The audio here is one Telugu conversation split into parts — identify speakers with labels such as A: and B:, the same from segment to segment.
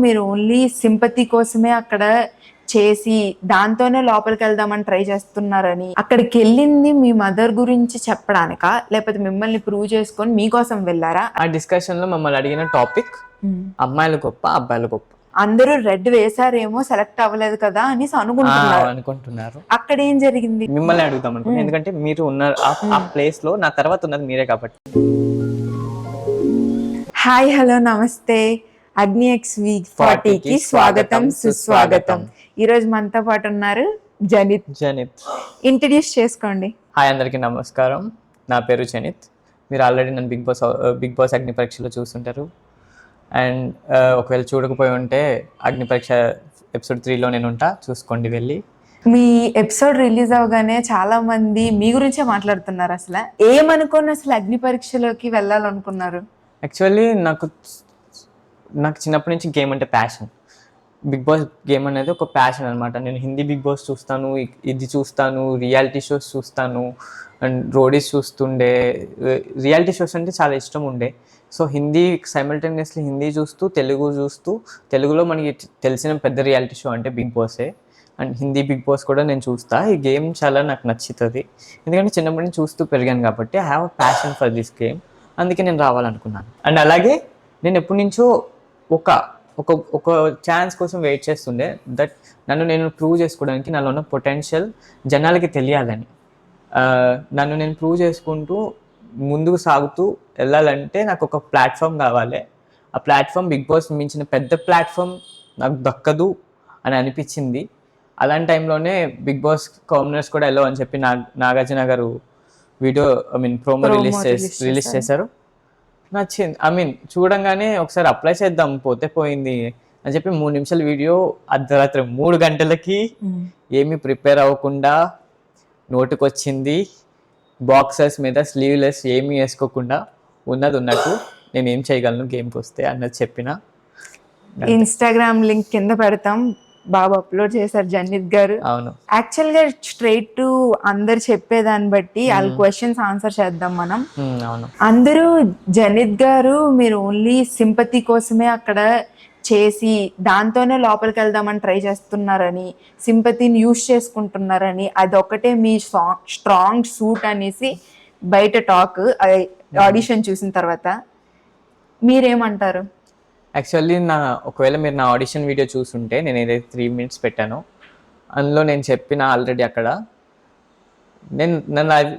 A: మీరు ఓన్లీ సింపతి కోసమే అక్కడ చేసి దాంతోనే లోపలికి వెళ్దామని ట్రై చేస్తున్నారని, అక్కడికి వెళ్ళింది మీ మదర్ గురించి చెప్పడానికా లేకపోతే మిమ్మల్ని ప్రూవ్ చేసుకొని మీకోసం వెళ్ళారా?
B: ఆ డిస్కషన్ లో మమ్మల్ని అడిగిన టాపిక్ అమ్మాయిలు గొప్ప అబ్బాయిలు గొప్ప.
A: అందరూ రెడ్ వేసారేమో సెలెక్ట్ అవ్వలేదు కదా అని
B: అనుకుంటున్నారు.
A: అక్కడ ఏం జరిగింది?
B: మిమ్మల్ని అడుగుదాం అనుకుంటున్నాను, ఎందుకంటే మీరు ఉన్నారు ఆ ప్లేస్ లో, నా తర్వాత ఉన్నది మీరే కాబట్టి.
A: హాయ్, హలో, నమస్తే. అగ్ని ఎక్స్ V40కి స్వాగతం, సుస్వాగతం. ఈరోజు మనతో పాటు ఉన్నారు జనిత్. ఇంట్రడ్యూస్ చేసుకోండి.
B: హాయ్, అందరికీ నమస్కారం. నా పేరు జనిత్. మీరు ఆల్రెడీ నన్ను బిగ్ బాస్ అగ్ని పరీక్షలో చూస్తుంటారు. అండ్ ఒకవేళ చూడకపోయి ఉంటే అగ్ని పరీక్ష ఎపిసోడ్ 3లో నేను ఉంటా, చూసుకోండి వెళ్ళి.
A: మీ ఎపిసోడ్ రిలీజ్ అవగానే చాలా మంది మీ గురించే మాట్లాడుతున్నారు. అసలు ఏమనుకోని అసలు అగ్ని పరీక్షలోకి వెళ్ళాలనుకున్నారు?
B: యాక్చువల్లీ నాకు చిన్నప్పటి నుంచి గేమ్ అంటే ప్యాషన్. బిగ్ బాస్ గేమ్ అనేది ఒక ప్యాషన్ అనమాట. నేను హిందీ బిగ్ బాస్ చూస్తాను, ఇది చూస్తాను, రియాలిటీ షోస్ చూస్తాను, అండ్ రోడీస్ చూస్తుండే. రియాలిటీ షోస్ అంటే చాలా ఇష్టం ఉండే. సో హిందీ సైమల్టేనియస్లీ హిందీ చూస్తూ తెలుగులో మనకి తెలిసిన పెద్ద రియాలిటీ షో అంటే బిగ్ బాసే. అండ్ హిందీ బిగ్ బాస్ కూడా నేను చూస్తా. ఈ గేమ్ చాలా నాకు నచ్చుతుంది, ఎందుకంటే చిన్నప్పటి నుంచి చూస్తూ పెరిగాను కాబట్టి. I have a passion for this game. అందుకే నేను రావాలనుకున్నాను. అండ్ అలాగే నేను ఎప్పటి నుంచో ఒక ఛాన్స్ కోసం వెయిట్ చేస్తుండే, దట్ నన్ను నేను ప్రూవ్ చేసుకోవడానికి, నాలో ఉన్న పొటెన్షియల్ జనాలకి తెలియాలని. నన్ను నేను ప్రూవ్ చేసుకుంటూ ముందుకు సాగుతూ వెళ్ళాలంటే నాకు ఒక ప్లాట్ఫామ్ కావాలి. ఆ ప్లాట్ఫామ్ బిగ్ బాస్ మించిన పెద్ద ప్లాట్ఫామ్ నాకు దక్కదు అని అనిపించింది. అలాంటి టైంలోనే బిగ్ బాస్ కామనర్స్ కూడా వెళ్ళవు అని చెప్పి నాగార్జున గారు వీడియో ప్రోమో రిలీజ్ చేశారు. నచ్చింది. చూడంగానే ఒకసారి అప్లై చేద్దాం, పోతే పోయింది అని చెప్పి 3 నిమిషాల వీడియో అర్ధరాత్రి 3 గంటలకి ఏమీ ప్రిపేర్ అవ్వకుండా నోటుకొచ్చింది. బాక్సర్స్ మీద స్లీవ్లెస్ ఏమీ వేసుకోకుండా ఉన్నది ఉన్నట్టు నేను ఏం చేయగలను గేమ్కి వస్తే అన్నది చెప్పిన.
A: ఇన్స్టాగ్రామ్ లింక్ కింద పెడతాం, బాబు అప్లోడ్ చేశారు జనిత్ గారు.
B: అవును,
A: యాక్చువల్ గా స్ట్రైట్ టు అందరు చెప్పేదాన్ని బట్టి వాళ్ళ క్వశ్చన్స్ ఆన్సర్ చేద్దాం మనం.
B: అవును.
A: అందరూ జనిత్ గారు మీరు ఓన్లీ సింపతి కోసమే అక్కడ చేసి దాంతోనే లోపలికి వెళ్దామని ట్రై చేస్తున్నారని, సింపతిని యూజ్ చేసుకుంటున్నారని, అదొకటే మీ స్ట్రాంగ్ సూట్ అనేసి బయట టాక్ ఆడిషన్ చూసిన తర్వాత. మీరేమంటారు?
B: యాక్చువల్లీ ఒకవేళ మీరు నా ఆడిషన్ వీడియో చూస్తుంటే, నేను ఏదైతే 3 minutes పెట్టానో అందులో నేను చెప్పిన ఆల్రెడీ అక్కడ, నేను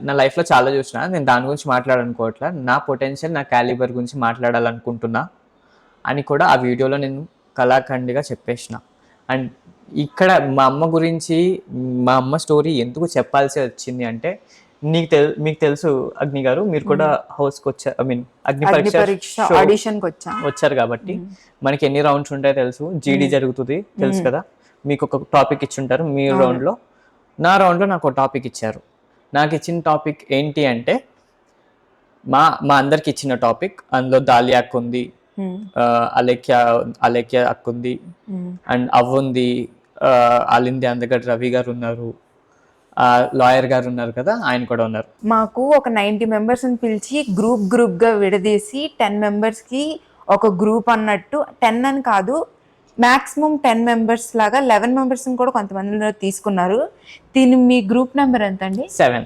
B: నా లైఫ్లో చాలా చూసిన, నేను దాని గురించి మాట్లాడాలనుకోవట్లా, నా పొటెన్షియల్, నా క్యాలిబర్ గురించి మాట్లాడాలనుకుంటున్నా అని కూడా ఆ వీడియోలో నేను కళాఖండిగా చెప్పేసిన. అండ్ ఇక్కడ మా అమ్మ గురించి, మా అమ్మ స్టోరీ ఎందుకు చెప్పాల్సి వచ్చింది అంటే, మీకు తెలుసు అగ్ని గారు, మీరు కూడా హౌస్కి వచ్చారు, అగ్ని పరీక్ష
A: ఆడిషన్కి
B: వచ్చారు కాబట్టి మనకి ఎన్ని రౌండ్స్ ఉంటాయో తెలుసు. జీడీ జరుగుతుంది తెలుసు కదా. మీకు ఒక టాపిక్ ఇచ్చుంటారు మీ రౌండ్లో. నా రౌండ్లో నాకు ఒక టాపిక్ ఇచ్చారు. నాకు ఇచ్చిన టాపిక్ ఏంటి అంటే, మా అందరికి ఇచ్చిన టాపిక్, అందులో దాలి అక్క ఉంది, అలేఖ్య అక్క ఉంది, అండ్ అవ్వుంది, అలింది అందగడ్ రవి గారు ఉన్నారు, లాయర్ గారు ఉన్నారు కదా, ఆయన కూడా ఉన్నారు.
A: మాకు ఒక 90 members పిలిచి గ్రూప్ గా విడదీసి 10 members కి ఒక గ్రూప్ అన్నట్టు, 10 అని కాదు, మాక్సిమం 10 members లాగా 11 members కూడా కొంతమంది తీసుకున్నారు. మీ గ్రూప్ నెంబర్ ఎంత అండి?
B: 7.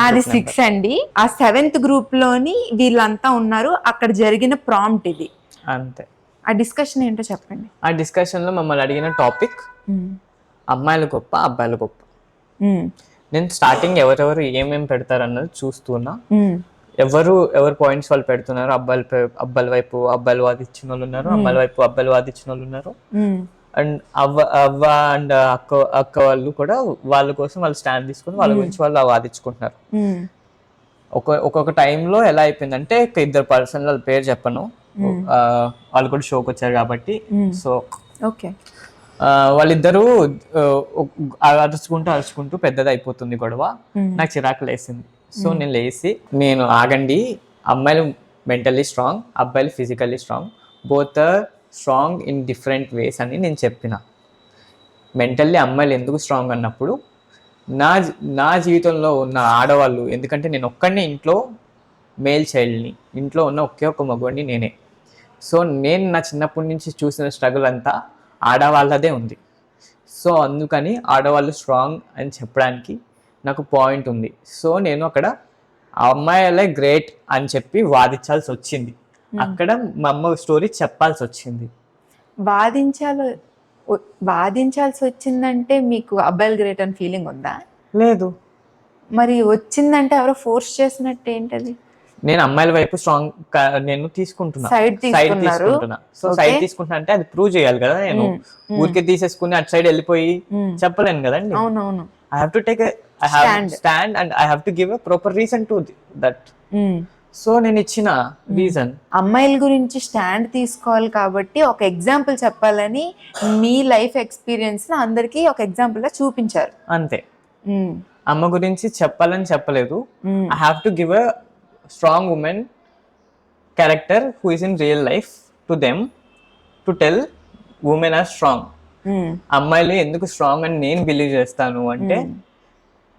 A: నాది 6 అండి. ఆ 7th గ్రూప్ లోని వీళ్ళంతా ఉన్నారు. అక్కడ జరిగిన ప్రాంప్ట్ ఇది
B: అంతే.
A: ఆ డిస్కషన్ ఏంటో చెప్పండి.
B: ఆ డిస్కషన్ లో మమ్మల్ని అడిగిన టాపిక్ అమ్మాయిలు గొప్ప అబ్బాయిలు గొప్ప. నేను స్టార్టింగ్ ఎవరెవరు ఏమేమి పెడతారు అన్నది చూస్తున్నా. ఎవరు పాయింట్స్ వాళ్ళు పెడుతున్నారు. అబ్బాయిల వైపు అబ్బాయిలు వాదించిన వాళ్ళు ఉన్నారు, అమ్మాయిల వైపు అబ్బాయిలు వాదించిన వాళ్ళు ఉన్నారు. అండ్ అవ్వ అండ్ అక్క వాళ్ళు కూడా వాళ్ళ కోసం వాళ్ళు స్టాండ్ తీసుకుని వాళ్ళ గురించి వాళ్ళు వాదించుకుంటున్నారు. ఒక్కొక్క టైంలో ఎలా అయిపోయిందంటే, 2 పర్సన్ వాళ్ళ పేరు చెప్పను, వాళ్ళు కూడా షోకి వచ్చారు కాబట్టి. సో వాళ్ళిద్దరూ అరుచుకుంటూ పెద్దది అయిపోతుంది గొడవ. నాకు చిరాకు లేసింది. సో నేను లేచి, నేను ఆగండి, అమ్మాయిలు మెంటల్లీ స్ట్రాంగ్, అబ్బాయిలు physically strong, both are strong in different ways అని నేను చెప్పిన. మెంటల్లీ అమ్మాయిలు ఎందుకు స్ట్రాంగ్ అన్నప్పుడు, నా జీవితంలో ఉన్న ఆడవాళ్ళు, ఎందుకంటే నేను ఒక్కడినే ఇంట్లో మేల్ చైల్డ్ని, ఇంట్లో ఉన్న ఒకే ఒక్క మగవాడిని నేనే. సో నేను నా చిన్నప్పటి నుంచి చూసిన స్ట్రగుల్ అంతా ఆడవాళ్ళదే ఉంది. సో అందుకని ఆడవాళ్ళు స్ట్రాంగ్ అని చెప్పడానికి నాకు పాయింట్ ఉంది. సో నేను అక్కడ ఆ అమ్మాయిలే గ్రేట్ అని చెప్పి వాదించాల్సి వచ్చింది. అక్కడ మా అమ్మ స్టోరీ చెప్పాల్సి వచ్చింది.
A: వాదించాల్సి వచ్చిందంటే మీకు అబ్బాయిలు గ్రేట్ అని ఫీలింగ్ ఉందా?
B: లేదు.
A: మరి వచ్చిందంటే ఎవరో ఫోర్స్ చేసినట్టు ఏంటది?
B: నేను అమ్మాయిల వైపు స్ట్రాంగ్ నేను తీసుకుంటున్నా,
A: సైడ్
B: తీసుకుంటున్నా. సో సైడ్ తీసుకుంటున్నా అంటే అది ప్రూవ్ చేయాలి కదా. నేను ఊరికే తీసేసుకుని అటు సైడ్ వెళ్ళిపోయి చెప్పలేను కదండి.
A: అవునవును.
B: I have to take I have stand and I have to give a proper reason to that. So నేను ఇచ్చిన రీజన్
A: అమ్మాయిల గురించి స్టాండ్ తీసుకోవాలి కాబట్టి ఒక ఎగ్జాంపుల్ చెప్పాలని మీ లైఫ్ ఎక్స్పీరియన్స్ అందరికి ఒక ఎగ్జాంపుల్ గా చూపించారు
B: అంతే. అమ్మ గురించి చెప్పాలని చెప్పలేదు. I have to give a strong woman character who is in real life to them to tell women are strong. అమ్మాయిలు ఎందుకు స్ట్రాంగ్ అని నేను బిలీవ్ చేస్తాను అంటే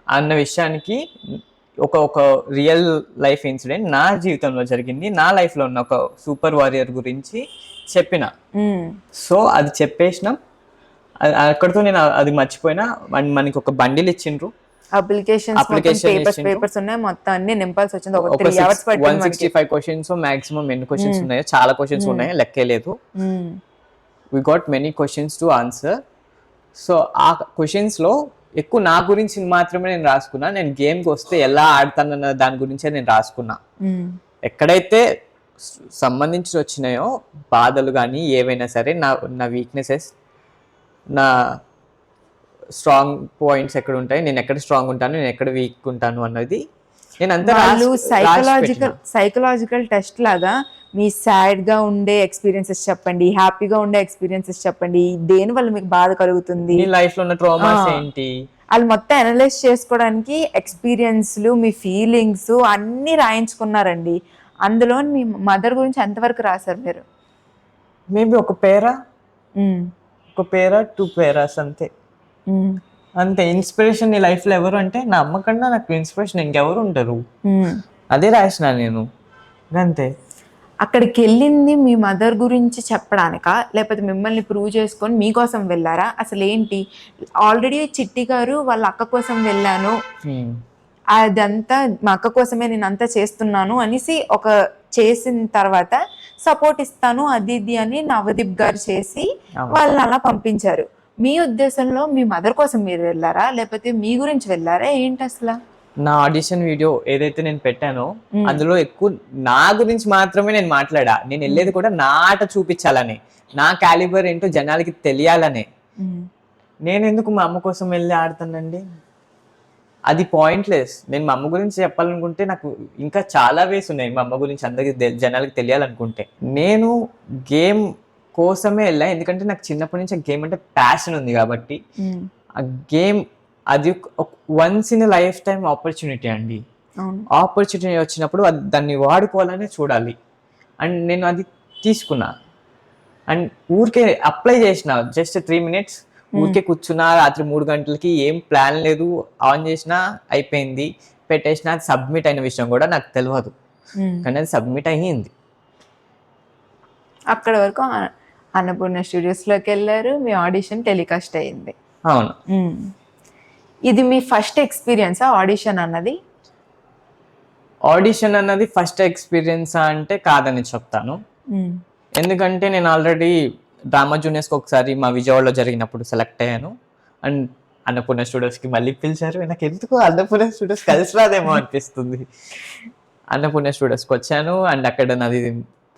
B: అన్న విషయానికి ఒక రియల్ లైఫ్ ఇన్సిడెంట్ నా జీవితంలో జరిగింది. నా లైఫ్ లో ఉన్న ఒక సూపర్ వారియర్ గురించి చెప్పిన. సో అది చెప్పేసినాం. అక్కడితో నేను అది మర్చిపోయినా. మనకి ఒక బండిల్ ఇచ్చిండ్రు,
A: అప్లికేషన్ పేపర్స్ ఉన్నాయి, మొత్తం అన్ని నింపాల్సి వచ్చింది. ఒక 3 hours
B: 165 క్వశ్చన్స్ మాక్సిమం ఎన్ని క్వశ్చన్స్ ఉన్నాయో చాలా క్వశ్చన్స్ ఉన్నాయి, లెక్కే లేదు. we got many questions to answer. So ఆ క్వశ్చన్స్లో ఎక్కువ నా గురించి మాత్రమే నేను రాసుకున్నా. నేను గేమ్కి వస్తే ఎలా ఆడతానన్న దాని గురించే నేను రాసుకున్నా. ఎక్కడైతే సంబంధించి వచ్చినాయో బాధలు కానీ ఏవైనా సరే, నా వీక్నెసెస్, నా స్ట్రాంగ్ పాయింట్స్ ఎక్కడ ఉంటాయి, నేను ఎక్కడ స్ట్రాంగ్ ఉంటాను, నేను ఎక్కడ వీక్ ఉంటాను అన్నది నేను అంతా
A: సైకలాజికల్ టెస్ట్ లాగా మీ సాడ్ గా ఉండే ఎక్స్పీరియన్సెస్ చెప్పండి, హ్యాపీగా ఉండే ఎక్స్పీరియన్సెస్ చెప్పండి, దేని వల్ల మీకు బాధ కలుగుతుంది,
B: మీ లైఫ్ లో ఉన్న ట్రామాస్ ఏంటి,
A: వాళ్ళు మొత్తం అనలైజ్ చేసుకోవడానికి ఎక్స్పీరియన్స్లు, మీ ఫీలింగ్స్ అన్ని రాయించుకున్నారండి. అందులో మీ మదర్ గురించి ఎంతవరకు రాశారు మీరు?
B: మేబీ ఒక పేరా 2 పేరాస్ అంతే. అంతే. ఇన్స్పిరేషన్ నీ లైఫ్ లో ఎవరు అంటే నా అమ్మ కన్నా నాకు ఇన్స్పిరేషన్ ఇంకెవరు ఉంటారు, అదే రాసిన నేను అంతే.
A: అక్కడికి వెళ్ళింది మీ మదర్ గురించి చెప్పడానికా, లేకపోతే మిమ్మల్ని ప్రూవ్ చేసుకొని మీకోసం వెళ్ళారా? అసలు ఏంటి? ఆల్రెడీ చిట్టి గారు వాళ్ళ అక్క కోసం వెళ్ళాను, అదంతా మా అక్క కోసమే నేను అంతా చేస్తున్నాను అనేసి ఒక చేసిన తర్వాత సపోర్ట్ ఇస్తాను అది ఇది అని నవదీప్ గారు చేసి వాళ్ళని అలా పంపించారు. మీ ఉద్దేశంలో మీ మదర్ కోసం మీరు వెళ్ళారా, లేకపోతే మీ గురించి వెళ్ళారా ఏంటి అసలు?
B: నా ఆడిషన్ వీడియో ఏదైతే నేను పెట్టానో అందులో ఎక్కువ నా గురించి మాత్రమే నేను మాట్లాడా. నేను వెళ్ళేది కూడా నా ఆట చూపించాలని, నా క్యాలిబర్ ఏంటో జనాలకి తెలియాలనే. నేను ఎందుకు మా అమ్మ కోసం వెళ్ళి ఆడతానండి? అది పాయింట్లెస్. నేను మా అమ్మ గురించి చెప్పాలనుకుంటే నాకు ఇంకా చాలా వేస్ ఉన్నాయి మా అమ్మ గురించి అందరికి జనాలకి తెలియాలనుకుంటే. నేను గేమ్ కోసమే వెళ్ళా, ఎందుకంటే నాకు చిన్నప్పటి నుంచి గేమ్ అంటే ప్యాషన్ ఉంది కాబట్టి. ఆ గేమ్ అది once in life time opportunity అండి. ఆపర్చునిటీ వచ్చినప్పుడు దాన్ని వాడుకోవాలనే చూడాలి. అండ్ నేను అది తీసుకున్నా అండ్ ఊరికే అప్లై చేసిన. జస్ట్ 3 minutes ఊరికే కూర్చున్నా. రాత్రి 3 గంటలకి ఏం ప్లాన్ లేదు, ఆన్ చేసినా అయిపోయింది, పెట్టేసిన. అది సబ్మిట్ అయిన విషయం కూడా నాకు తెలియదు, కానీ అది సబ్మిట్ అయ్యింది.
A: అక్కడ వరకు అన్నపూర్ణ స్టూడియోస్లోకి వెళ్ళారు, మీ ఆడిషన్ టెలికాస్ట్ అయ్యింది.
B: అవును.
A: ఇది మీ ఫస్ట్ ఎక్స్పీరియన్సా ఆడిషన్ అన్నది?
B: ఆడిషన్ అన్నది ఫస్ట్ ఎక్స్పీరియన్స్ అంటే కాదని చెప్తాను. ఎందుకంటే నేను ఆల్రెడీ డ్రామా జూనియర్స్కి ఒకసారి మా విజయవాడలో జరిగినప్పుడు సెలెక్ట్ అయ్యాను. అండ్ అన్నపూర్ణ స్టూడియోస్కి మళ్ళీ పిలిచారు. నాకు ఎందుకు అన్నపూర్ణ స్టూడియోస్ కలిసి రాదేమో అనిపిస్తుంది. అన్నపూర్ణ స్టూడియోస్కి వచ్చాను అండ్ అక్కడ నాది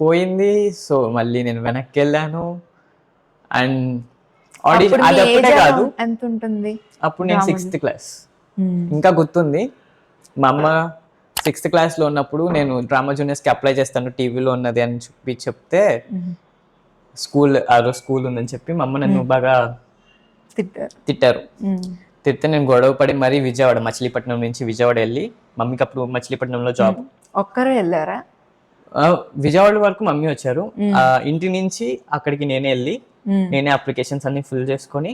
B: పోయింది. సో మళ్ళీ నేను వెనక్కి వెళ్ళాను. అండ్ ఆడిషన్ అది అప్పుడే కాదు,
A: ఎంత ఉంటుంది
B: అప్పుడు నేను 6th క్లాస్. ఇంకా గుర్తుంది, మా అమ్మ 6th క్లాస్లో ఉన్నప్పుడు నేను డ్రామా జూనియర్స్కి అప్లై చేస్తాను టీవీలో ఉన్నది అని చెప్తే ఆ రోజు స్కూల్ ఉందని చెప్పి మా అమ్మ నన్ను బాగా తిట్టారు. తిడితే నేను గొడవ పడి మరీ విజయవాడ, మచిలీపట్నం నుంచి విజయవాడ వెళ్ళి, మమ్మీకి అప్పుడు మచిలీపట్నంలో జాబ్.
A: ఒక్కరు వెళ్ళారా?
B: విజయవాడ వరకు మమ్మీ వచ్చారు. ఇంటి నుంచి అక్కడికి నేనే వెళ్ళి నేనే అప్లికేషన్స్ అన్ని ఫిల్ చేసుకొని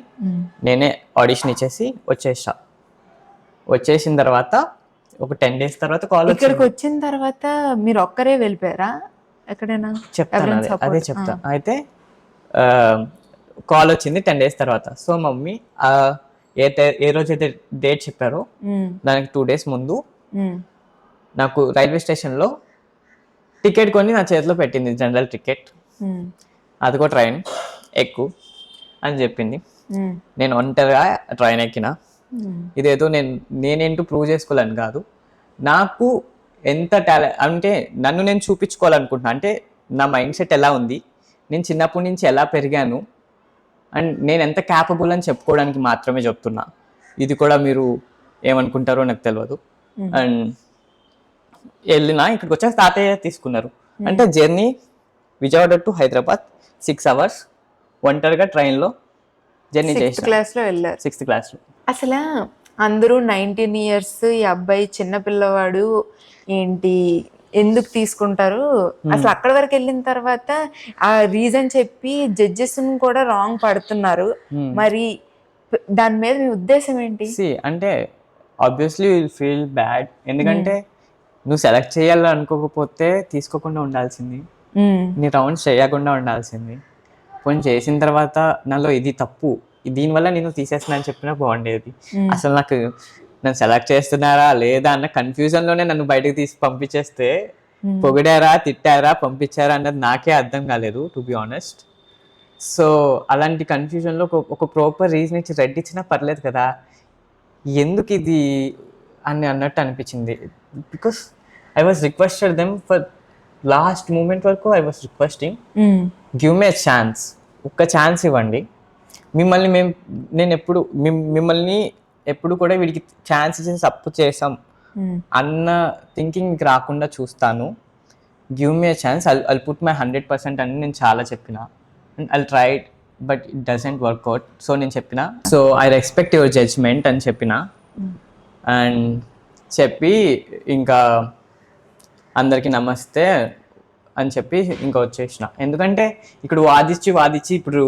B: నేనే ఆడిషన్ ఇచ్చేసి వచ్చేసిన తర్వాత ఒక 10 days తర్వాత కాల్.
A: ఇక్కడికి వచ్చిన తర్వాత మీరు ఒక్కరే వెళ్ళిపోయారా? ఎక్కడైనా
B: చెప్తాను,
A: ఎవరైనా
B: అదే
A: support?
B: చెప్తా. అయితే కాల్ వచ్చింది 10 days తర్వాత. సో మమ్మీ ఏ రోజైతే డేట్ చెప్పారో దానికి 2 days ముందు నాకు రైల్వే స్టేషన్లో టికెట్ కొని నా చేతిలో పెట్టింది, జనరల్ టికెట్. అదిగో ట్రైన్ ఎక్కు అని చెప్పింది. నేను ఒంటరిగా ట్రైన్ ఎక్కిన. ఇదేదో నేనేంటో ప్రూవ్ చేసుకోవాలని కాదు, నాకు ఎంత టాలెంట్ అంటే నన్ను నేను చూపించుకోవాలనుకుంటున్నా. అంటే నా మైండ్ సెట్ ఎలా ఉంది, నేను చిన్నప్పటి నుంచి ఎలా పెరిగాను, అండ్ నేను ఎంత క్యాపబుల్ అని చెప్పుకోవడానికి మాత్రమే చెప్తున్నా. ఇది కూడా మీరు ఏమనుకుంటారో నాకు తెలియదు. అండ్ వెళ్ళినా ఇక్కడికి వచ్చాక తాతయ్య తీసుకున్నారు. అంటే journey Vijayawada to Hyderabad 6 hours ఒంటరిగా ట్రైన్లో జర్నీ చేసి
A: క్లాస్లో వెళ్ళారు.
B: 6th classలో.
A: అసలు అందరూ 19 years ఈ అబ్బాయి చిన్న పిల్లవాడు ఏంటి ఎందుకు తీసుకుంటారు? అసలు అక్కడి వరకు వెళ్ళిన తర్వాత ఆ రీజన్ చెప్పి జడ్జెస్ కూడా రాంగ్ పడుతున్నారు. మరి దాని మీద మీ ఉద్దేశం ఏంటి?
B: అంటే ఆబ్వియస్లీ విల్ ఫీల్ బ్యాడ్. ఎందుకంటే నువ్వు సెలెక్ట్ చేయాలని అనుకోకపోతే తీసుకోకుండా ఉండాల్సింది, నీ రౌండ్స్ చేయకుండా ఉండాల్సింది. కొంచెం చేసిన తర్వాత నాలో ఇది తప్పు, దీనివల్ల నేను తీసేస్తున్నా అని చెప్పినా బాగుండేది. అసలు నాకు నన్ను సెలెక్ట్ చేస్తున్నారా లేదా అన్న కన్ఫ్యూజన్లోనే నన్ను బయటకు తీసి పంపించేస్తే పొగిడారా తిట్టారా పంపించారా అన్నది నాకే అర్థం కాలేదు, టు బి ఆనెస్ట్. సో అలాంటి కన్ఫ్యూజన్లో ఒక ప్రాపర్ రీజన్ ఇచ్చి రెడ్ ఇచ్చినా పర్లేదు కదా, ఎందుకు ఇది అని అన్నట్టు అనిపించింది. Because I was requested them for last moment వరకు. I was requesting, give me a chance, ఒక్క ఛాన్స్ ఇవ్వండి. మిమ్మల్ని ఎప్పుడు కూడా వీడికి ఛాన్స్ ఇచ్చి తప్పు చేసాం అన్న థింకింగ్ రాకుండా చూస్తాను. Give me a chance, I put my 100% అని నేను చాలా చెప్పిన. And I try it but it doesn't work out. So నేను చెప్పిన, so I respect your judgement అని చెప్పిన. అండ్ చెప్పి ఇంకా అందరికీ నమస్తే అని చెప్పి ఇంకా వచ్చేసిన. ఎందుకంటే ఇక్కడ వాదించి ఇప్పుడు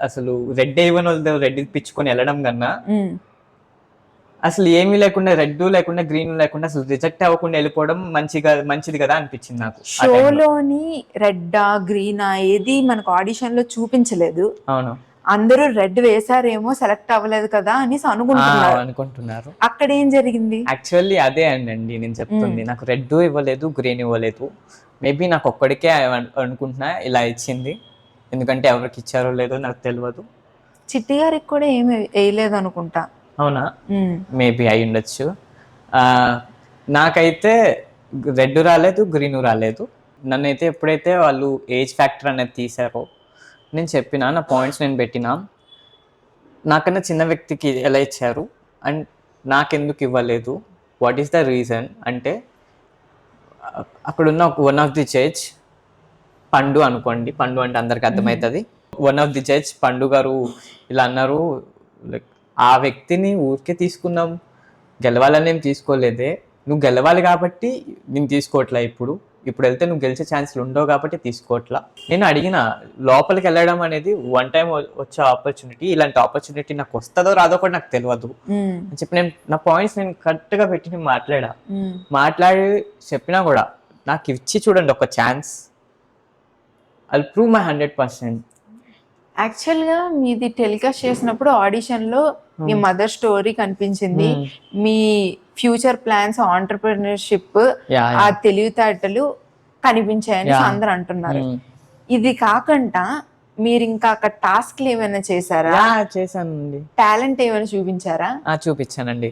B: అసలు రెడ్ ఇవ్వని వాళ్ళు రెడ్ పిచ్చుకొని వెళ్ళడం కన్నా అసలు ఏమీ లేకుండా, రెడ్ లేకుండా గ్రీన్ లేకుండా అసలు రిజెక్ట్ అవ్వకుండా వెళ్ళిపోవడం మంచిది కదా అనిపించింది నాకు.
A: షోలోని రెడ్డా గ్రీనా ఏది మనకు ఆడిషన్ లో చూపించలేదు.
B: అవును,
A: అందరూ రెడ్ వేసారేమో సెలెక్ట్ అవ్వలేదు కదా అని
B: అనుకుంటున్నారు.
A: అక్కడ ఏం జరిగింది?
B: యాక్చువల్లీ అదే అండి నేను చెప్తుంది. నాకు రెడ్ ఇవ్వలేదు, గ్రీన్ ఇవ్వలేదు. మేబీ నాకు ఒక్కడికే అనుకుంటున్నా ఇలా ఇచ్చింది. ఎందుకంటే ఎవరికి ఇచ్చారో లేదో నాకు తెలియదు.
A: చిట్టి గారికి కూడా ఏమి వేయలేదు అనుకుంటా.
B: అవునా, మేబీ అయి ఉండొచ్చు. నాకైతే రెడ్ రాలేదు, గ్రీన్ రాలేదు. నన్నైతే ఎప్పుడైతే వాళ్ళు ఏజ్ ఫ్యాక్టర్ అనేది తీసారో నేను చెప్పిన, నా పాయింట్స్ నేను పెట్టినా. నాకన్నా చిన్న వ్యక్తికి ఎలా ఇచ్చారు అండ్ నాకెందుకు ఇవ్వలేదు, వాట్ ఈస్ ద రీజన్ అంటే, అక్కడున్న వన్ ఆఫ్ ది జడ్జ్ పండు అనుకోండి, పండు అంటే అందరికి అర్థమవుతుంది. వన్ ఆఫ్ ది జడ్జ్ పండు గారు ఇలా అన్నారు, లైక్ ఆ వ్యక్తిని ఊరికే తీసుకున్నాం, గెలవాలని ఏం తీసుకోలేదే, నువ్వు గెలవాలి కాబట్టి నేను తీసుకోవట్లా. ఇప్పుడు వెళ్తే నువ్వు గెలిచే ఛాన్స్లు ఉండవు కాబట్టి తీసుకోవట్లా. నేను అడిగిన, లోపలికి వెళ్ళడం అనేది వన్ టైం వచ్చే ఆపర్చునిటీ, ఇలాంటి ఆపర్చునిటీ నాకు వస్తుందో రాదో కూడా నాకు తెలియదు అని చెప్పి నేను నా పాయింట్స్ నేను కరెక్ట్గా పెట్టి నేను మాట్లాడి చెప్పినా కూడా, నాకు ఇచ్చి చూడండి ఒక chance, I will prove my 100%.
A: యాక్చువల్గా మీది టెలికాస్ట్ చేసినప్పుడు ఆడిషన్లో మీ మదర్ స్టోరీ కనిపించింది, మీ ఫ్యూచర్ ప్లాన్స్, ఆంటర్ప్రినర్షిప్, ఆ తెలివితేటలు కనిపించాయని అందరు అంటున్నారు. ఇది కాకుండా మీరు ఇంకా అక్కడ టాస్క్లు ఏమైనా చేశారా?
B: చేశానండి.
A: టాలెంట్ ఏమైనా చూపించారా?
B: చూపించానండి.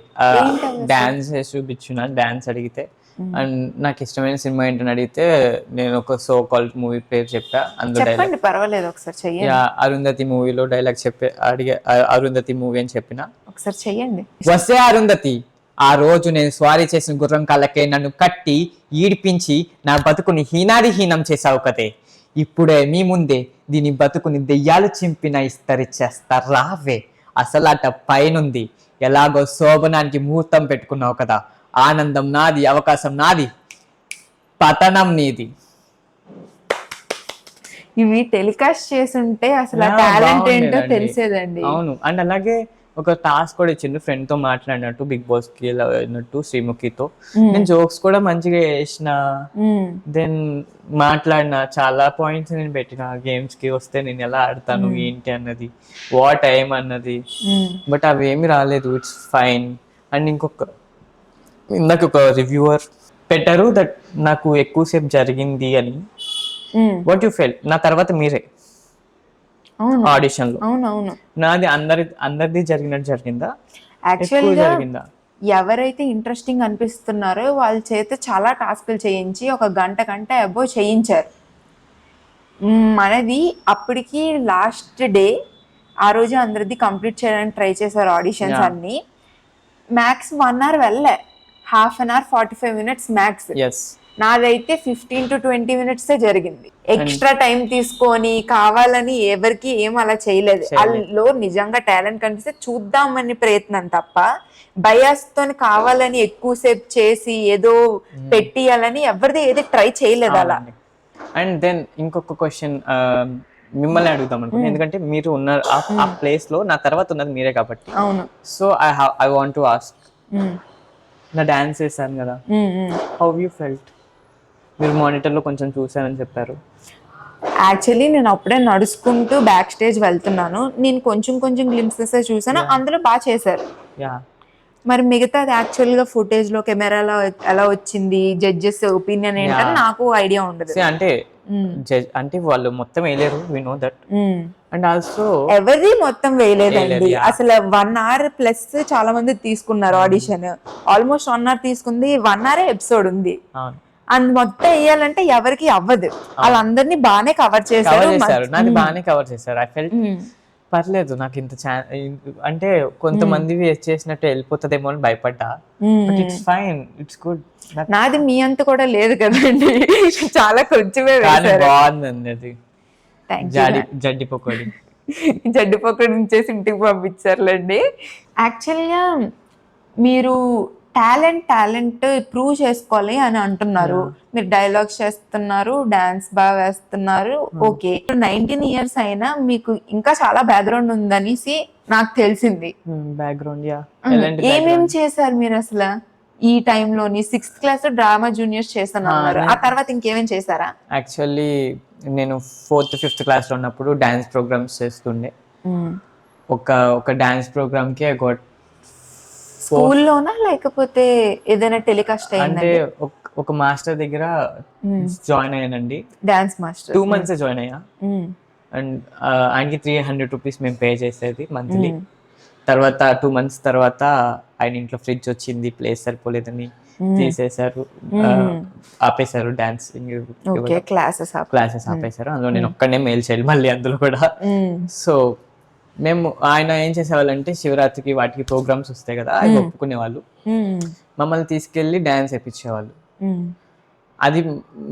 B: డాన్స్ చూపించున్నా, డాన్స్ అడిగితే. అండ్ నాకు ఇష్టమైన సినిమా ఏంటని అడిగితే నేను ఒక సో కాల్డ్ మూవీ పేరు చెప్పా.
A: అందులో పర్వాలేదు ఒకసారి చెయ్యండి.
B: అరుంధతి మూవీలో డైలాగ్ అడిగే, అరుంధతి మూవీ అని చెప్పిన.
A: ఒకసారి చెయ్యండి.
B: వస్తే అరుంధతి, ఆ రోజు నేను స్వారీ చేసిన గుర్రం కాళ్ళకే నన్ను కట్టి ఈడిపించి నా బతుకుని హీనం చేసావు కదే, ఇప్పుడే మీ ముందే దీని బతుకుని దెయ్యాలు చింపిన ఇస్తరిచ్చేస్తా రావే, అసలు అట పైనుంది, ఎలాగో శోభనానికి ముహూర్తం పెట్టుకున్నావు కదా, ఆనందం నాది, అవకాశం నాది, పతనం నీది.
A: ఇవి టెలికాస్ట్ చేస్తుంటే అసలు టాలెంట్ ఏంటో తెలిసేదండి.
B: అవును, అండ్ అలాగే ఒక టాస్క్ కూడా ఇచ్చిండు ఫ్రెండ్ తో మాట్లాడినట్టు బిగ్ బాస్ కి వెళ్ళినట్టు శ్రీముఖితో. నేను జోక్స్ కూడా మంచిగా చేసిన, దెన్ మాట్లాడిన చాలా పాయింట్స్ నేను పెట్టిన గేమ్స్ కి వస్తే నేను ఎలా ఆడతాను ఏంటి అన్నది, వాట్ ఐఎమ్ అన్నది. బట్ అవి ఏమి రాలేదు. It's fine. అండ్ ఇందాక ఒక రివ్యూవర్ పెట్టారు దట్ నాకు ఎక్కువసేపు జరిగింది అని. వాట్ యు ఫెల్? నా తర్వాత మీరే ఆడిషన్ లో.
A: అవునవును.
B: నాది అందరిది జరిగినట్టు జరిగిందా,
A: యాక్చువల్
B: ఎక్కువ
A: గా
B: జరిగిందా?
A: ఎవరైతే ఇంట్రెస్టింగ్ అనిపిస్తున్నారో వాళ్ళ చేత చాలా టాస్క్లు చేయించి 1 గంట కంటే అబోవ్ చేయించారు. మనది అప్పటికి లాస్ట్ డే, ఆ రోజు అందరిది కంప్లీట్ చేయడానికి ట్రై చేశారు ఆడిషన్స్ అన్ని. మ్యాక్స్ 1 hour వెళ్ళే, half an hour 45 minutes max. నాదైతే 15 to 20 minutes జరిగింది. ఎక్స్ట్రా టైం తీసుకొని కావాలని ఎవరికి ఏం అలా చేయలేదు. వాళ్ళలో నిజంగా టాలెంట్ కనిపిస్తే చూద్దామని ప్రయత్నం తప్ప బయాస్ తో కావాలని ఎక్కువసేపు చేసి ఏదో పెట్టియాలని ఎవరిది ఏది ట్రై చేయలేదు అలా.
B: అండ్ దెన్ ఇంకొక క్వశ్చన్ మిమ్మల్ని అడుగుతాం అనుకుంటున్నాను, ఎందుకంటే మీరు ఉన్నారు ఆ ప్లేస్ లో, నా తర్వాత ఉన్నది మీరే కాబట్టి.
A: అవును.
B: So I want to ask, నా డాన్స్ చేశాను కదా, హౌ యూ ఫెల్ట్? మీరు మానిటర్ లో కొంచెం చూసానని చెప్పారు.
A: యాక్చువల్లీ నేను అప్పుడే నడుచుకుంటూ బ్యాక్ స్టేజ్ వెళ్తున్నాను, నేను కొంచెం గ్లింప్సెస్ చూసాను, అందులో బాగా చేశారు. మరి మిగతాది యాక్చువల్ గా ఫుటేజ్ లో కెమెరాలో ఎలా వచ్చింది, జడ్జెస్ ఒపీనియన్ ఏంటని నాకు ఐడియా ఉండదు.
B: అంటే వాళ్ళు మొత్తం వేయలేరు, we know that. And also
A: ఎవరిది మొత్తం వేయలేదండి. అసలు 1 hour ప్లస్ చాలా మంది తీసుకున్నారు ఆడిషన్. ఆల్మోస్ట్ 1 hour తీసుకుంది, 1 hour ఎపిసోడ్ ఉంది. అండ్ మొత్తం వేయాలంటే ఎవరికి అవ్వదు. వాళ్ళందరినీ బాగానే కవర్ చేశారు.
B: నాది బాగానే కవర్ చేశారు. ఐ ఫెల్ట్ పర్లేదు, నాకు ఇంత అంటే కొంతమంది చేసినట్టు వెళ్ళిపోతుందేమో అని భయపడ్డా. But it's fine, it's good.
A: నాది మీ అంత కూడా లేదు కదండి, చాలా కొంచెమే
B: బాగుందండి అది. జడ్డి
A: పకోడి నుంచేసి ఇంటికి పంపించారులేండి. యాక్చువల్గా మీరు టాలెంట్ ప్రూవ్ చేసుకోవాలి అని అంటున్నారు. మీరు డైలాగ్స్ చేస్తున్నారు, డాన్స్ బాగా వేస్తున్నారు, ఓకే. 19 years అయినా మీకు ఇంకా చాలా బ్యాక్గ్రౌండ్ ఉందనేసి నాకు తెలిసింది. ఏమేం చేశారు మీరు అసలు ఈ టైంలోని? 6th class డ్రామా జూనియర్స్ చేస్తాను అన్నారు, ఆ తర్వాత ఇంకేమేం చేశారా?
B: యాక్చువల్లీ నేను 4th 5th class లో ఉన్నప్పుడు డాన్స్ ప్రోగ్రామ్స్ చేస్తుండే. ఒక డాన్స్ ప్రోగ్రామ్ కి
A: స్కూల్లోనా లేకపోతే ఏదైనా టెలికాస్ట్
B: అంటే ఒక మాస్టర్ దగ్గర జాయిన్ అయ్యానండి, డాన్స్ మాస్టర్. 2 months జాయిన్ అయ్యా. అండ్ ఆయనకి 300 rupees మేము పే చేసేది మంత్లీ. తర్వాత 2 months తర్వాత ఆయన ఇంట్లో ఫ్రిడ్జ్ వచ్చింది, ప్లేస్ సరిపోలేదని తీసేశారు, ఆపేశారు డాన్సింగ్ క్లాసెస్ ఆపేశారు. అందులో నేను ఒక్కడే మేల్ చైల్డ్ మళ్ళీ అందులో కూడా. సో మేము ఆయన ఏం చేసేవాళ్ళంటే శివరాత్రికి వాటికి ప్రోగ్రామ్స్ వస్తాయి కదా, అవి ఒప్పుకునే వాళ్ళు, మమ్మల్ని తీసుకెళ్లి డాన్స్ వేయించేవాళ్ళు. అది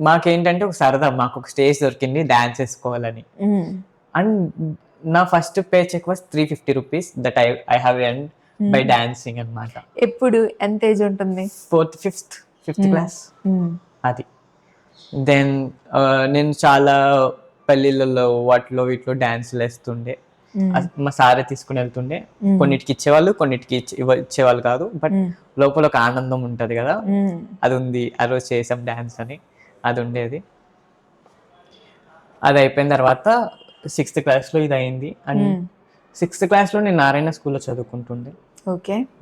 B: మాకేంటంటే ఒక సరదా, మాకు ఒక స్టేజ్ దొరికింది డాన్స్ వేసుకోవాలని. అండ్ నా first pay check was 350 rupees that I have earned by dancing అన్నమాట.
A: ఎప్పుడు ఎంత ఏజ్ ఉంటుంది?
B: 4th 5th class అది. దెన్ నేను చాలా పెళ్ళిళ్ళలో వాటిలో వీటిలో డాన్సులు వేస్తుండే. మా సారే తీసుకుని వెళ్తుండే. కొన్నిటికి ఇచ్చేవాళ్ళు, కొన్నిటికి ఇచ్చేవాళ్ళు కాదు. బట్ లోపల ఒక ఆనందం ఉంటది కదా, అది ఉంది. ఆ రోజు చేసాం డాన్స్ అని, అది ఉండేది. అది అయిపోయిన తర్వాత 6th class లో ఇది అయింది. అండ్ 6th class లో నేను నారాయణ స్కూల్లో చదువుకుంటుండే.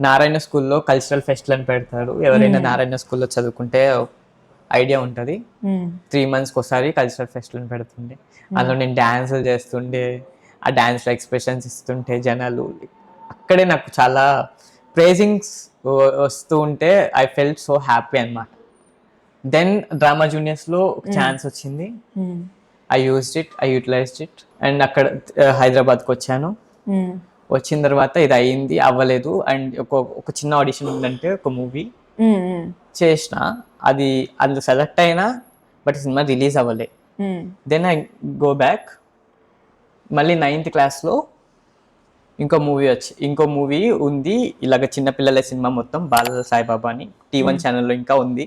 B: నారాయణ స్కూల్లో కల్చరల్ ఫెస్టివల్ అని పెడతారు. ఎవరైనా నారాయణ స్కూల్లో చదువుకుంటే ఐడియా ఉంటుంది. 3 months ఒకసారి కల్చరల్ ఫెస్టివల్ పెడుతుండే. అందులో నేను డాన్సులు చేస్తుండే, ఆ డాన్స్లో ఎక్స్ప్రెషన్స్ ఇస్తుంటే జనాలు, అక్కడే నాకు చాలా ప్రైజింగ్స్ వస్తూ ఉంటే ఐ ఫెల్ట్ సో హ్యాపీ అన్నమాట. దెన్ డ్రామా జూనియర్స్లో ఒక ఛాన్స్ వచ్చింది. I used it, I utilised it. And అక్కడ హైదరాబాద్కి వచ్చాను. వచ్చిన తర్వాత ఇది అయ్యింది, అవ్వలేదు. అండ్ ఒక చిన్న ఆడిషన్ ఉందంటే ఒక మూవీ చేసిన, అది అందులో సెలెక్ట్ అయినా, బట్ సినిమా రిలీజ్ అవ్వలే. Then I go back. మళ్ళీ 9th class లో ఇంకో మూవీ ఉంది, ఇలాగ చిన్నపిల్లల సినిమా మొత్తం, బాల సాయిబాబా అని T1 ఛానల్లో ఇంకా ఉంది,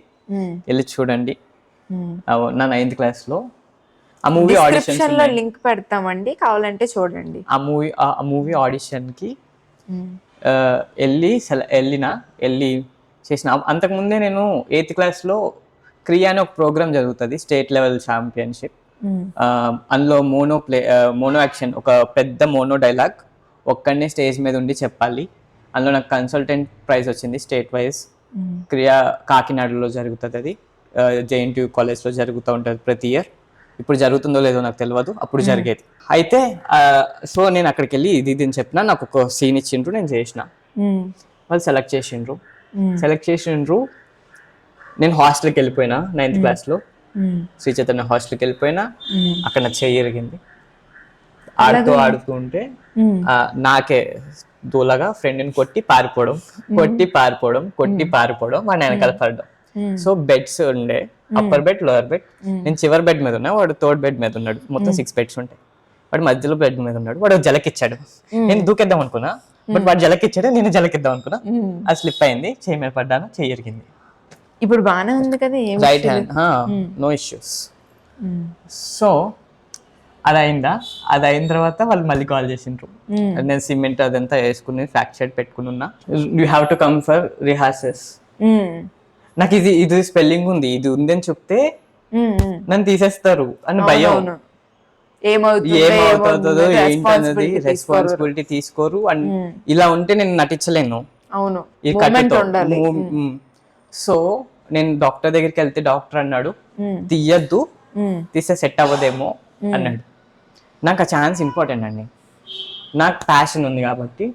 B: వెళ్ళి చూడండి. నా 9th class లో ఆ మూవీ ఆడిషన్
A: లింక్ పెడతామండి, కావాలంటే చూడండి.
B: ఆ మూవీ ఆడిషన్ కి వెళ్ళి చేసిన. అంతకుముందే నేను 8th క్లాస్లో క్రియా అనే ఒక ప్రోగ్రామ్ జరుగుతుంది, స్టేట్ లెవెల్ ఛాంపియన్షిప్. అందులో మోనో యాక్షన్, ఒక పెద్ద మోనో డైలాగ్ ఒక్కడనే స్టేజ్ మీద ఉండి చెప్పాలి. అందులో నాకు కన్సల్టెంట్ ప్రైజ్ వచ్చింది స్టేట్ వైజ్. క్రియా కాకినాడలో జరుగుతుంది, అది JNTU కాలేజ్లో జరుగుతూ ఉంటుంది ప్రతి ఇయర్. ఇప్పుడు జరుగుతుందో లేదో నాకు తెలియదు, అప్పుడు జరిగేది. అయితే సో నేను అక్కడికి వెళ్ళి ఇది అని చెప్పిన, నాకు ఒక సీన్ ఇచ్చిండ్రు, నేను చేసిన. వాళ్ళు సెలెక్ట్ చేసిండ్రు. నేను హాస్టల్కి వెళ్ళిపోయినా 9th క్లాస్లో, శ్రీ చైతన్య హాస్టల్కి వెళ్ళిపోయినా. అక్కడ నా చెయ్యి ఇరిగింది. ఆడుతూ ఉంటే నాకే దూలగా ఫ్రెండ్ని కొట్టి పారిపోవడం వాడు వెనకాల పడడం. సో బెడ్స్ ఉండే, అప్పర్ బెడ్, లోయర్ బెడ్. నేను చివరి బెడ్ మీద ఉన్నా, వాడు థర్డ్ బెడ్ మీద ఉన్నాడు. మొత్తం 6 బెడ్స్ ఉంటాయి. వాడు మధ్యలో బెడ్ మీద ఉన్నాడు. వాడు జలకిచ్చాడు. నేను దూకేద్దాం అనుకున్నా, బట్ వాడు జలకిచ్చాడు, నేను జలకిద్దాం అనుకున్నా. అది స్లిప్ అయింది, చెయ్యి మీద పడ్డాను, చెయ్యి ఇరిగింది.
A: ఇప్పుడు బాగానే ఉంది కదా,
B: right hand, no issues. So అది అయిన తర్వాత వాళ్ళు మళ్ళీ కాల్ చేసిండ్రు. నేను సిమెంట్ అదంతా వేసుకుని ఫ్రాక్చర్ పెట్టుకుని ఉన్నా. You have to come for rehearsals. నాకు ఇది స్పెల్లింగ్ ఉంది, ఇది ఉందని చెప్తే నన్ను తీసేస్తారు అని భయం. ఏమవుతుందో ఏంటన్నది రెస్పాన్సిబిలిటీ తీసుకోరు. అండ్ ఇలా ఉంటే నేను నటించలేను ఈ కట్టుతో. సో నేను డాక్టర్ దగ్గరికి వెళ్తే డాక్టర్ అన్నాడు, తీయద్దు, తీస్తే సెట్ అవ్వదేమో అన్నాడు. నాకు ఆ ఛాన్స్ ఇంపార్టెంట్ అండి, నాకు ప్యాషన్ ఉంది కాబట్టి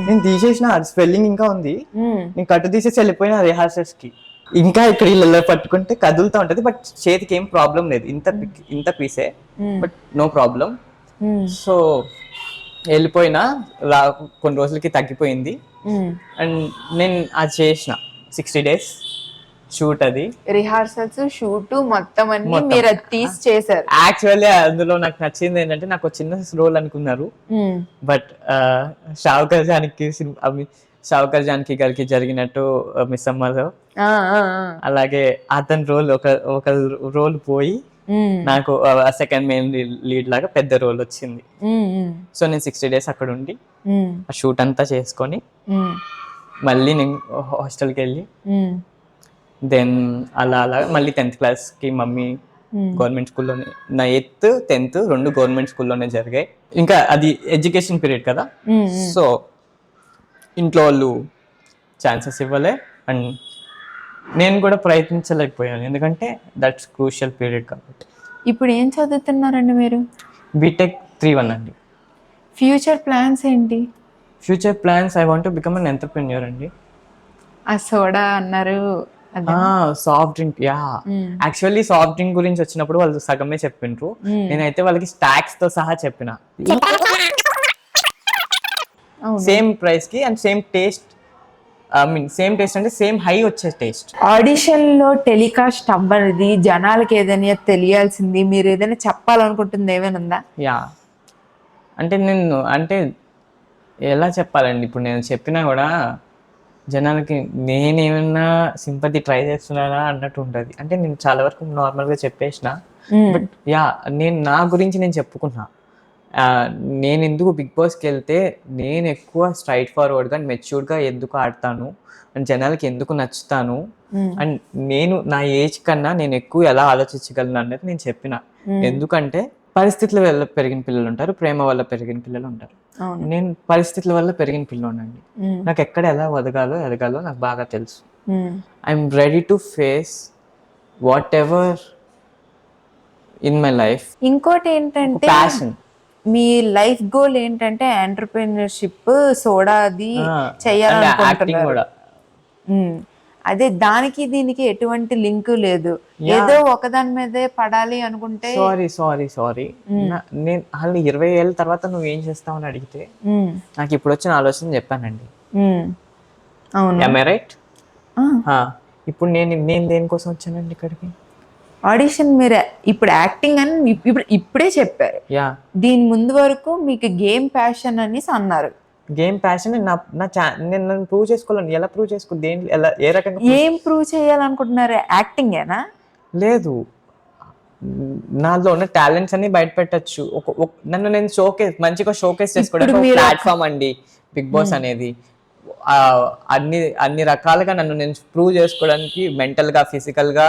B: నేను తీసేసిన. అది స్పెల్లింగ్ ఇంకా ఉంది, నేను కట్టు తీసేసి వెళ్ళిపోయిన రిహార్సల్స్ కి. ఇంకా ఇక్కడ ఇళ్ళలో పట్టుకుంటే కదులుతూ ఉంటది, బట్ చేతికి ఏం ప్రాబ్లం లేదు, ఇంత పీసే, బట్ నో ప్రాబ్లం. సో వెళ్ళిపోయినా కొన్ని రోజులకి తగ్గిపోయింది. అండ్ నేను అది చేసిన 60 days షూట్, అది
A: రిహార్సల్స్, షూట్ మొత్తం అన్ని మీరు అది తీసి చేశారు.
B: యాక్చువల్లీ అందులో నాకు నచ్చింది ఏంటంటే, నాకు చిన్న రోల్ అనుకున్నారు, బట్ షావుకర్ జానకి గారికి జరిగినట్టు మిస్ అమ్మలో అలాగే అతని రోల్ ఒక రోల్ పోయి నాకు సెకండ్ మెయిన్ లీడ్ లాగా పెద్ద రోల్ వచ్చింది. సో నేను 60 days అక్కడ ఉండి ఆ షూట్ అంతా చేసుకొని మళ్ళీ నేను హాస్టల్కి వెళ్ళి దెన్ అలా మళ్ళీ 10th క్లాస్కి మమ్మీ గవర్నమెంట్ స్కూల్లోనే, నా 8th 10th 2 గవర్నమెంట్ స్కూల్లోనే జరిగాయి. ఇంకా అది ఎడ్యుకేషన్ పీరియడ్ కదా, సో ఇంట్లో వాళ్ళు ఛాన్సెస్ ఇవ్వలే అండ్ నేను కూడా ప్రయత్నించలేకపోయాను, ఎందుకంటే దట్స్ క్రూషియల్ పీరియడ్ కాబట్టి.
A: ఇప్పుడు ఏం చదువుతున్నారండి మీరు?
B: బీటెక్ 3-1 అండి.
A: ఫ్యూచర్ ప్లాన్స్ ఏంటి?
B: Future plans, I want to become an entrepreneur అండి.
A: ఆ సోడా అన్నారు,
B: soft drink. Actually soft drink గురించి వచ్చినప్పుడు వాళ్ళు సగమే చెప్పిండ్రు, నేనైతే వాళ్ళకి స్టాక్స్ తో సహా చెప్పిన. సేమ్ ప్రైస్ కి and same taste, same taste అంటే సేమ్ హై వచ్చే టేస్ట్.
A: ఆడిషన్ లో టెలికాస్ట్ అవ్వనిది జనాలకి ఏదైనా తెలియాల్సింది, మీరు ఏదైనా చెప్పాలనుకుంటుంది ఏమైనా ఉందా?
B: అంటే ఎలా చెప్పాలండి, ఇప్పుడు నేను చెప్పినా కూడా జనాలకి నేనేమన్నా సింపతి ట్రై చేస్తున్నానా అన్నట్టు ఉంటుంది. అంటే నేను చాలా వరకు నార్మల్గా చెప్పేసిన, బట్ నేను నా గురించి నేను చెప్పుకున్నా. నేను ఎందుకు బిగ్ బాస్కి వెళ్తే నేను ఎక్కువ స్ట్రైట్ ఫార్వర్డ్గా మెచ్యూర్డ్గా ఎందుకు ఆడతాను అండ్ జనాలకి ఎందుకు నచ్చుతాను అండ్ నేను నా ఏజ్ కన్నా నేను ఎక్కువ ఎలా ఆలోచించగలను అన్నది నేను చెప్పిన. ఎందుకంటే పరిస్థితుల వల్ల పెరిగిన పిల్లలు ఉంటారు, ప్రేమ వల్ల పెరిగిన పిల్లలు ఉంటారు. నేను పరిస్థితుల వల్ల పెరిగిన పిల్లోనండి. నాకు ఎక్కడ ఎలా ఎదగాలో నాకు బాగా తెలుసు. I'm ready to face what ever in my life.
A: ఇంకోటి ఏంటంటే
B: ప్యాషన్,
A: మీ లైఫ్ గోల్ ఏంటంటే ఎంటర్‌ప్రెన్యూర్‌షిప్, సోడా అది చేయాలనుకుంటున్నారు. అదే, దానికి దీనికి ఎటువంటి లింక్ లేదు, ఏదో ఒకదాని మీదే పడాలి అనుకుంటే.
B: సారీ నేను అసలు 20 ఏళ్ళ తర్వాత నువ్వు ఏం చేస్తావు అని అడిగితే నాకు ఇప్పుడు వచ్చిన ఆలోచన చెప్పానండి. Am I right? ఇప్పుడు నేను దేనికోసం వచ్చానండి ఇక్కడికి?
A: ఆడిషన్. మీరు ఇప్పుడు యాక్టింగ్ అని ఇప్పుడే చెప్పారు, దీని ముందు వరకు మీకు గేమ్ ప్యాషన్ అని అన్నారు.
B: గేమ్ ప్యాషన్ నేను ప్రూవ్ చేసుకోవాలని. ఎలా ప్రూవ్ చేసుకో, ఏ రకంగా
A: ఏం ప్రూవ్ చేయాలనుకుంటున్నారు? యాక్టింగేనా?
B: లేదు, నాలో ఉన్న టాలెంట్స్ అన్ని బయట పెట్టచ్చు. నన్ను నేను మంచిగా షోకేస్ చేసుకోవడానికి
A: మీరు
B: ప్లాట్ఫామ్ అండి బిగ్ బాస్ అనేది. అన్ని రకాలుగా నన్ను నేను ప్రూవ్ చేసుకోవడానికి, మెంటల్ గా ఫిజికల్ గా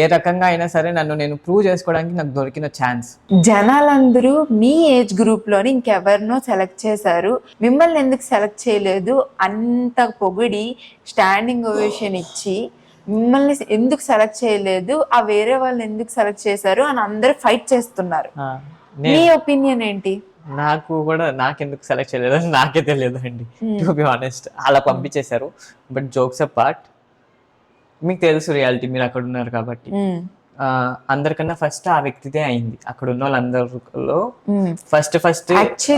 B: ఏ రకంగా అయినా సరే నన్ను నేను ప్రూవ్ చేసుకోవడానికి నాకు దొరికిన ఛాన్స్.
A: జనాలందరూ మీ ఏజ్ గ్రూప్ లోని ఇంకెవరినో సెలెక్ట్ చేశారు, మిమ్మల్ని ఎందుకు సెలెక్ట్ చేయలేదు అంత పొగిడి స్టాండింగ్ ఓవేషన్ ఇచ్చి మిమ్మల్ని ఎందుకు సెలెక్ట్ చేయలేదు, ఆ వేరే వాళ్ళని ఎందుకు సెలెక్ట్ చేశారు అని అందరూ ఫైట్ చేస్తున్నారు. మీ ఒపీనియన్ ఏంటి?
B: నాకెందుకు సెలెక్ట్ చేయలేదు అని నాకే తెలియదు అండి, టు బి ఆనెస్ట్. అలా పంపించేశారు. బట్ జోక్స్ అపార్ట్, మీకు తెలుసు రియాలిటీ, మీరు అక్కడ ఉన్నారు కాబట్టి. అందరికన్నా ఫస్ట్ ఆ వ్యక్తిదే అయింది. అక్కడ ఉన్న వాళ్ళందరిలో ఫస్ట్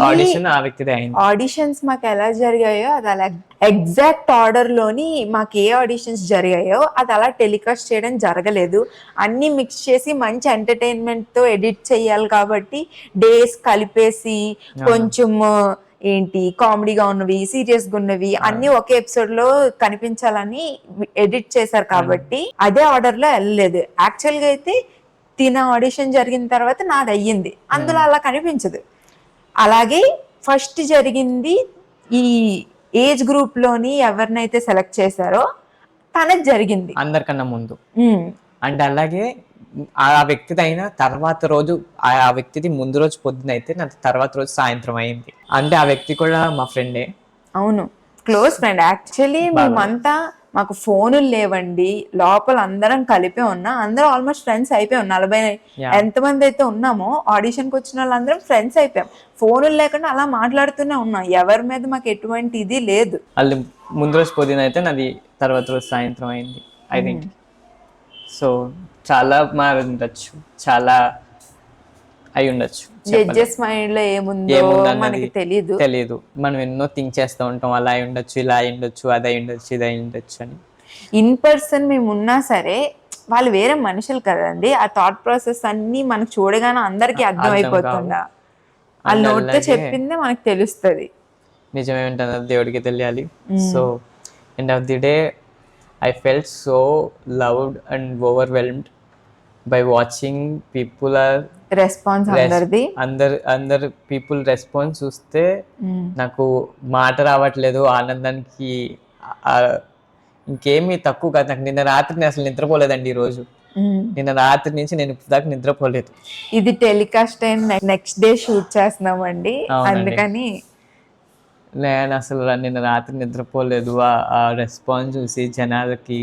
B: ఆడిషన్ ఆ వ్యక్తిదే అయింది.
A: ఆడిషన్స్ మాకు ఎలా జరిగాయో అది అలా ఎగ్జాక్ట్ ఆర్డర్ లోని మాకు ఏ ఆడిషన్స్ జరిగాయో అది అలా టెలికాస్ట్ చేయడం జరగలేదు. అన్ని మిక్స్ చేసి మంచి ఎంటర్టైన్మెంట్ తో ఎడిట్ చేయాలి కాబట్టి డేస్ కలిపేసి కొంచెం కామెడీగా ఉన్నవి, సీరియస్ గా ఉన్నవి అన్ని ఒకే ఎపిసోడ్ లో కనిపించాలని ఎడిట్ చేశారు కాబట్టి అదే ఆర్డర్ లో వెళ్ళలేదు. యాక్చువల్ గా అయితే ఆడిషన్ జరిగిన తర్వాత నాది అయ్యింది, అందులో అలా కనిపించదు. అలాగే ఫస్ట్ జరిగింది ఈ ఏజ్ గ్రూప్ లోని ఎవరినైతే సెలెక్ట్ చేశారో తనది జరిగింది
B: అందరికన్నా ముందు. అండ్ అలాగే ఆ వ్యక్తిది అయిన తర్వాత రోజు, ఆ వ్యక్తిది ముందు రోజు పొద్దున అయితే నా తర్వాత రోజు సాయంత్రం అయింది. అంటే ఆ వ్యక్తి కూడా మా ఫ్రెండే.
A: అవును, క్లోజ్ ఫ్రెండ్. యాక్చువల్లీ మేమంతా, మాకు ఫోనులు లేవండి, లోపల అందరం కలిపే ఉన్నా, అందరం ఆల్మోస్ట్ ఫ్రెండ్స్ అయిపోయాం. 40 ఎంతమంది అయితే ఉన్నామో ఆడిషన్కి వచ్చిన వాళ్ళందరం ఫ్రెండ్స్ అయిపోయాం. ఫోనులు లేకుండా అలా మాట్లాడుతూనే ఉన్నాం, ఎవరి మీద మాకు ఎటువంటి ఇది లేదు.
B: వాళ్ళు ముందు రోజు పొద్దున అయితే నాది తర్వాత రోజు సాయంత్రం అయింది ఐ థింక్. సో చాలా మారి ఉండొచ్చు, చాలా అయి ఉండొచ్చు.
A: జడ్జెస్ మైండ్ లో ఏముందో మనకి
B: తెలియదు. మనం ఎన్నో థింక్ చేస్తూ ఉంటాం, అలా అయి ఉండొచ్చు, ఇలా అయి ఉండొచ్చు, అది అయి ఉండొచ్చు, ఇది అయి ఉండొచ్చు అని.
A: ఇన్ పర్సన్ మేము ఉన్నా సరే వాళ్ళు వేరే మనుషులు కదండి, ఆ థాట్ ప్రాసెస్ అన్ని మనకు చూడగానే అందరికి అర్థం అయిపోతుందా, వాళ్ళు నోట్తో చెప్పిందే మనకు తెలుస్తుంది.
B: నిజమేంటన్నది దేవుడికి తెలియాలి. So end of the day I felt so loved and overwhelmed by watching people are
A: response
B: అందరు పీపుల్ రెస్పాన్స్ చూస్తే నాకు మాట రావట్లేదు. ఆనందానికి ఇంకేమీ తక్కువ కాదు. నాకు నిన్న రాత్రి నేను అసలు నిద్రపోలేదండి. ఈ రోజు నిన్న రాత్రి నుంచి నేను దాకా నిద్రపోలేదు.
A: ఇది టెలికాస్ట్ అయిన నెక్స్ట్ డే షూట్ చేస్తున్నామండి, అందుకని
B: నేను అసలు నిన్న రాత్రి నిద్రపోలేదు. ఆ రెస్పాన్స్ చూసి, జనాలకి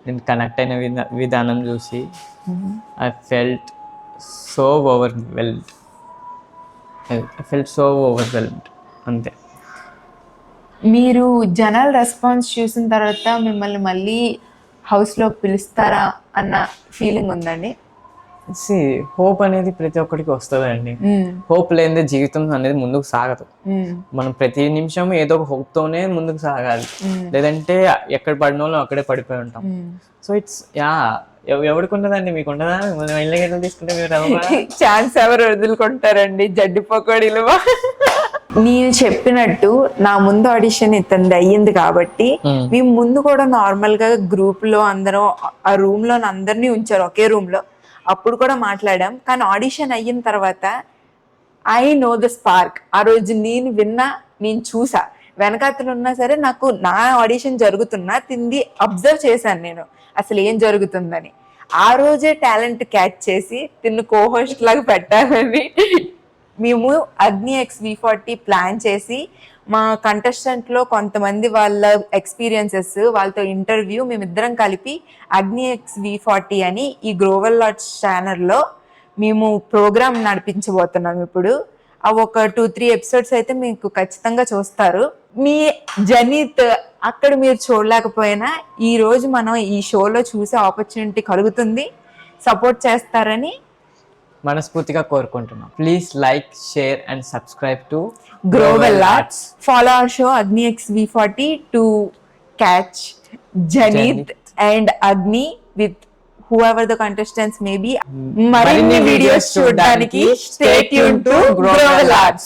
B: నేను కనెక్ట్ అయిన విధానం చూసి ఐ ఫెల్ట్ సో ఓవర్వెల్మ్డ్. అంతే.
A: మీరు జనాల రెస్పాన్స్ చూసిన తర్వాత మిమ్మల్ని మళ్ళీ హౌస్లోకి పిలుస్తారా అన్న ఫీలింగ్ ఉందండి?
B: హోప్ అనేది ప్రతి ఒక్కరికి వస్తుందండి. హోప్ లేనిదే జీవితం అనేది ముందుకు సాగదు. మనం ప్రతి నిమిషం ఏదో ఒక హోప్ తోనే ముందుకు సాగాలి, లేదంటే ఎక్కడ పడిన వాళ్ళు అక్కడే పడిపోయి ఉంటాం. సో ఇట్స్ ఎవరికి ఉండదండి, మీకు ఉండదా? ఇళ్ళ తీసుకుంటే మీరు
A: ఛాన్స్ ఎవరు వదులుకుంటారండి, జడ్డి పకోడీలు. నేను చెప్పినట్టు నా ముందు ఆడిషన్ ఇతనిది అయ్యింది కాబట్టి మేము ముందు కూడా నార్మల్ గా గ్రూప్ లో అందరం ఆ రూమ్ లో అందరినీ ఉంచారు ఒకే రూమ్ లో, అప్పుడు కూడా మాట్లాడాం. కానీ ఆడిషన్ అయిన తర్వాత ఐ నో ద స్పార్క్. ఆ రోజు నేను విన్నా, నేను చూసా, వెనకాతలు ఉన్నా సరే నాకు నా ఆడిషన్ జరుగుతున్నా తింది అబ్జర్వ్ చేశాను నేను అసలు ఏం జరుగుతుందని. ఆ రోజే టాలెంట్ క్యాచ్ చేసి తిన్ను కోహోస్ట్ లాగా పెట్టాలని మేము AgniXV40 ప్లాన్ చేసి మా కంటెస్టెంట్లో కొంతమంది వాళ్ళ ఎక్స్పీరియన్సెస్, వాళ్ళతో ఇంటర్వ్యూ మేమిద్దరం కలిపి AgniXV40 అని ఈ గ్లోబల్ లాట్స్ ఛానల్లో మేము ప్రోగ్రామ్ నడిపించబోతున్నాం. ఇప్పుడు అవి ఒక 2-3 ఎపిసోడ్స్ అయితే మీకు ఖచ్చితంగా చూస్తారు. మీ జనీత్ అక్కడ మీరు చూడలేకపోయినా ఈ రోజు మనం ఈ షోలో చూసే ఆపర్చునిటీ కలుగుతుంది. సపోర్ట్ చేస్తారని
B: మనస్ఫూర్తిగా కోరుకుంటున్నాం. Please like, share and subscribe to
A: Global Arts. Follow our show AgniXV40 to catch Janith and Agni with whoever the contestants may be. మరిన్ని వీడియోస్ చూడడానికి stay tuned to Global Arts.